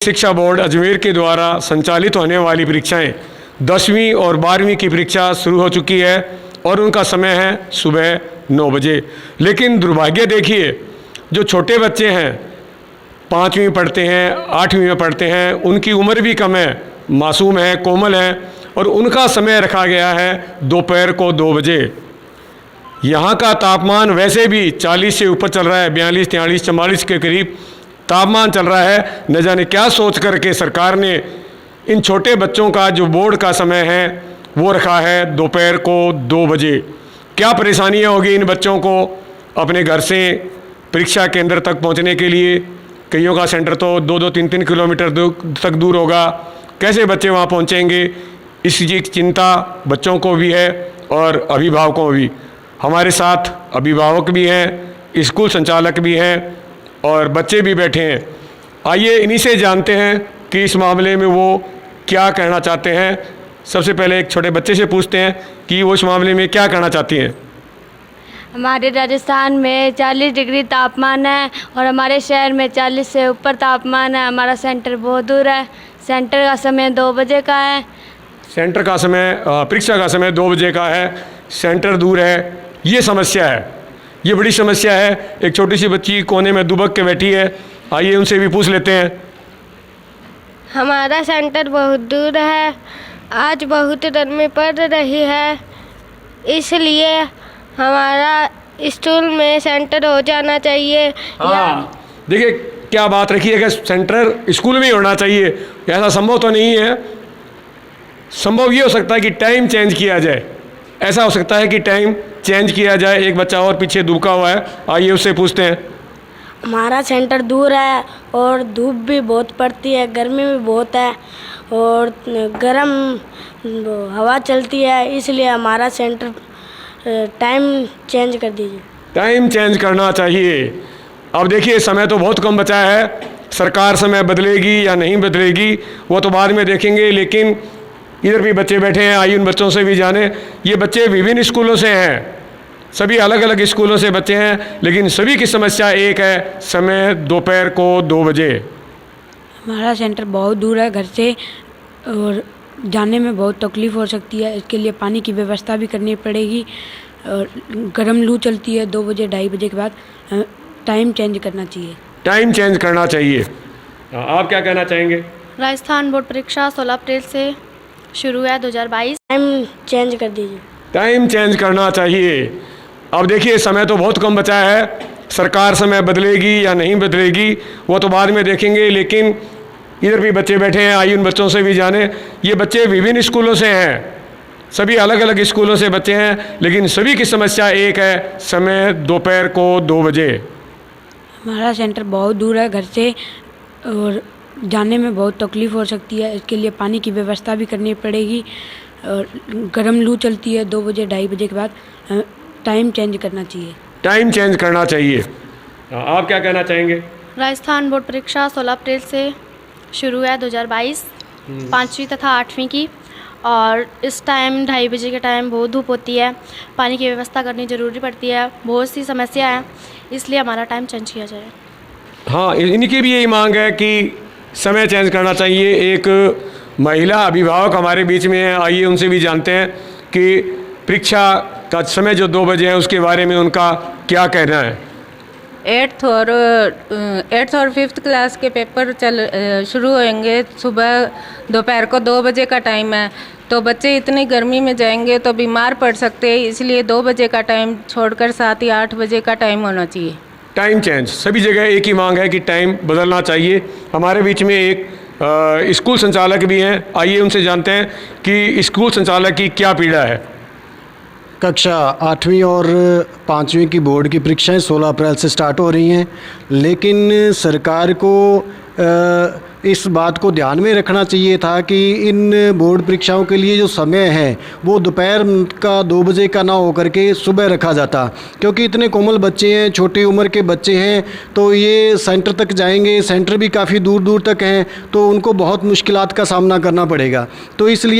शिक्षा बोर्ड अजमेर के द्वारा संचालित होने वाली परीक्षाएं 10वीं और 12वीं की परीक्षा शुरू हो चुकी है और उनका समय है सुबह 9 बजे। लेकिन दुर्भाग्य देखिए, जो छोटे बच्चे हैं 5वीं में पढ़ते हैं, 8वीं में पढ़ते हैं, उनकी उम्र भी कम है, मासूम है, कोमल है और उनका समय रखा गया है दोपहर को 2 बजे। यहाँ का तापमान वैसे भी 40 से ऊपर चल रहा है, 42, 43, 44 के करीब तापमान चल रहा है। न जाने क्या सोच करके सरकार ने इन छोटे बच्चों का जो बोर्ड का समय है वो रखा है दोपहर को 2 बजे। क्या परेशानियाँ होगी इन बच्चों को अपने घर से परीक्षा केंद्र तक पहुंचने के लिए। कईयों का सेंटर तो 2-2, 3-3 किलोमीटर तक दूर होगा। कैसे बच्चे वहां पहुंचेंगे, इसकी चिंता बच्चों को भी है और अभिभावकों को भी। हमारे साथ अभिभावक भी हैं, स्कूल संचालक भी हैं और बच्चे भी बैठे हैं। आइए इन्हीं से जानते हैं कि इस मामले में वो क्या कहना चाहते हैं। सबसे पहले एक छोटे बच्चे से पूछते हैं कि वो इस मामले में क्या कहना चाहती हैं। हमारे राजस्थान में 40 डिग्री तापमान है और हमारे शहर में 40 से ऊपर तापमान है। हमारा सेंटर बहुत दूर है। सेंटर का समय 2 बजे का है। सेंटर का समय, परीक्षा का समय 2 बजे का है, सेंटर दूर है। ये समस्या है, ये बड़ी समस्या है। एक छोटी सी बच्ची कोने में दुबक के बैठी है, आइए उनसे भी पूछ लेते हैं। हमारा सेंटर बहुत दूर है। आज बहुत गर्मी पड़ रही है, इसलिए हमारा स्कूल में सेंटर हो जाना चाहिए। हाँ, देखिए क्या बात रखी है कि सेंटर स्कूल में ही होना चाहिए। ऐसा संभव तो नहीं है। संभव ये हो सकता है कि टाइम चेंज किया जाए। ऐसा हो सकता है कि टाइम चेंज किया जाए। एक बच्चा और पीछे दुबका हुआ है, आइए उससे पूछते हैं। हमारा सेंटर दूर है और धूप भी बहुत पड़ती है, गर्मी भी बहुत है और गर्म हवा चलती है, इसलिए हमारा सेंटर टाइम चेंज कर दीजिए। टाइम चेंज करना चाहिए। अब देखिए समय तो बहुत कम बचा है। सरकार समय बदलेगी या नहीं बदलेगी वो तो बाद में देखेंगे। लेकिन इधर भी बच्चे बैठे हैं, आइए उन बच्चों से भी जाने। ये बच्चे विभिन्न स्कूलों से हैं, सभी अलग अलग स्कूलों से बच्चे हैं, लेकिन सभी की समस्या एक है, समय दोपहर को 2 बजे। हमारा सेंटर बहुत दूर है घर से और जाने में बहुत तकलीफ़ हो सकती है। इसके लिए पानी की व्यवस्था भी करनी पड़ेगी और गर्म लू चलती है 2 बजे 2:30 बजे के बाद। टाइम चेंज करना चाहिए। टाइम चेंज करना चाहिए। आप क्या कहना चाहेंगे। राजस्थान बोर्ड परीक्षा 16 अप्रैल से शुरू है 2022। टाइम चेंज कर दीजिए। टाइम चेंज करना चाहिए। अब देखिए समय तो बहुत कम बचा है। सरकार समय बदलेगी या नहीं बदलेगी वो तो बाद में देखेंगे। लेकिन इधर भी बच्चे बैठे हैं, आइए उन बच्चों से भी जाने। ये बच्चे विभिन्न स्कूलों से हैं, सभी अलग अलग स्कूलों से बच्चे हैं, लेकिन सभी की समस्या एक है, समय दोपहर को 2 बजे। हमारा सेंटर बहुत दूर है घर से और जाने में बहुत तकलीफ़ हो सकती है। इसके लिए पानी की व्यवस्था भी करनी पड़ेगी और गर्म लू चलती है 2 बजे 2:30 बजे के बाद। टाइम चेंज करना चाहिए। टाइम चेंज करना चाहिए। आप क्या कहना चाहेंगे। राजस्थान बोर्ड परीक्षा 16 अप्रैल से शुरू है 2022, 5वीं तथा 8वीं की। और इस टाइम 2:30 बजे के टाइम बहुत धूप होती है, पानी की व्यवस्था करनी ज़रूरी पड़ती है, बहुत सी समस्या है, इसलिए हमारा टाइम चेंज किया जाए। हाँ, इनकी भी यही मांग है कि समय चेंज करना चाहिए। एक महिला अभिभावक हमारे बीच में है, आइए उनसे भी जानते हैं कि परीक्षा का समय जो 2 बजे है उसके बारे में उनका क्या कहना है। 8th और 5th क्लास के पेपर शुरू होंगे। सुबह दोपहर को 2 बजे का टाइम है, तो बच्चे इतनी गर्मी में जाएंगे तो बीमार पड़ सकते हैं, इसलिए 2 बजे का टाइम छोड़कर 7 या 8 बजे का टाइम होना चाहिए। टाइम चेंज, सभी जगह एक ही मांग है कि टाइम बदलना चाहिए। हमारे बीच में एक स्कूल संचालक भी हैं, आइए उनसे जानते हैं कि स्कूल संचालक की क्या पीड़ा है। कक्षा 8वीं और 5वीं की बोर्ड की परीक्षाएं 16 अप्रैल से स्टार्ट हो रही हैं, लेकिन सरकार को इस बात को ध्यान में रखना चाहिए था कि इन बोर्ड परीक्षाओं के लिए जो समय है वो दोपहर का 2 बजे का ना होकर के सुबह रखा जाता, क्योंकि इतने कोमल बच्चे हैं, छोटी उम्र के बच्चे हैं, तो ये सेंटर तक जाएंगे। सेंटर भी काफ़ी दूर दूर तक हैं, तो उनको बहुत मुश्किलात का सामना करना पड़ेगा। तो इसलिए